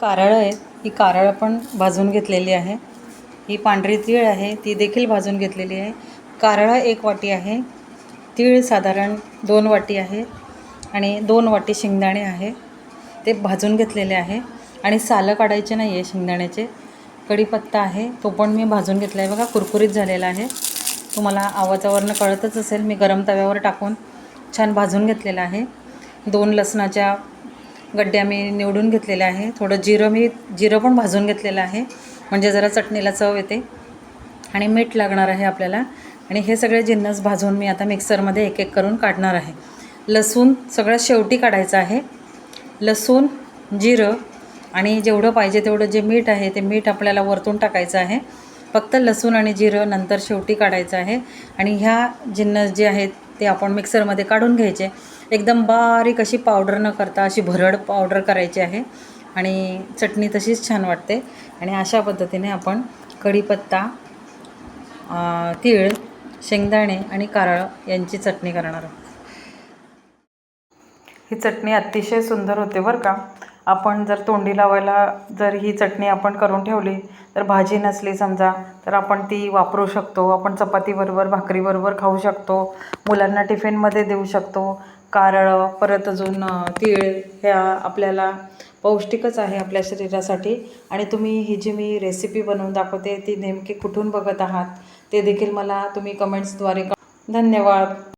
कारळं आहेत, ही कारळं पण भाजून घेतलेली आहे. ही पांढरी तीळ आहे, ती देखील भाजून घेतलेली आहे. कारळं 1 वाटी आहे, तीळ साधारण 2 वाटी आहे आणि 2 वाटी शेंगदाणे आहे, ते भाजून घेतलेले आहे. आणि सालं काढायचे नाही आहे शेंगदाण्याचे. कढीपत्ता आहे, तो पण मी भाजून घेतला आहे. बघा कुरकुरीत झालेला आहे. तुम्हाला आवाजावरनं कळतच असेल, मी गरम तव्यावर टाकून छान भाजून घेतलेला आहे. 2 लसणाच्या गड्ड्या मी निवडून घेतलेल्या आहे. थोडं जिरं पण भाजून घेतलेलं आहे, म्हणजे जरा चटणीला चव येते. आणि मीठ लागणार आहे आपल्याला. आणि हे सगळे जिन्नस भाजून मी आता मिक्सरमध्ये एक एक करून काढणार आहे. लसूण सगळ्यात शेवटी काढायचं आहे. लसूण, जिरं आणि जेवढं पाहिजे तेवढं जे मीठ आहे ते मीठ आपल्याला वरतून टाकायचं आहे. फक्त लसूण आणि जिरं नंतर शेवटी काढायचं आहे. आणि ह्या जिन्नस जे आहेत ते आपण मिक्सरमध्ये काढून घ्यायचे. एकदम बारीक अशी पावडर न करता अशी भरड पावडर करायची आहे. आणि चटणी तशीच छान वाटते. आणि अशा पद्धतीने आपण कढीपत्ता, तीळ, शेंगदाणे आणि कारळं यांची चटणी करणार आहोत. ही चटणी अतिशय सुंदर होते बरं का. आपण जर तोंडी लावायला जर ही चटणी आपण करून ठेवली तर भाजी नसली समजा तर आपण ती वापरू शकतो. आपण चपातीबरोबर भाकरीबरोबर खाऊ शकतो. मुलांना टिफिनमध्ये देऊ शकतो. कारळं परत अजून तीळ ह्या आपल्याला पौष्टिकच आहे आपल्या शरीरासाठी. आणि तुम्ही ही जी मी रेसिपी बनवून दाखवते ती नेमकी कुठून बघत आहात ते देखील मला तुम्ही कमेंट्सद्वारे धन्यवाद.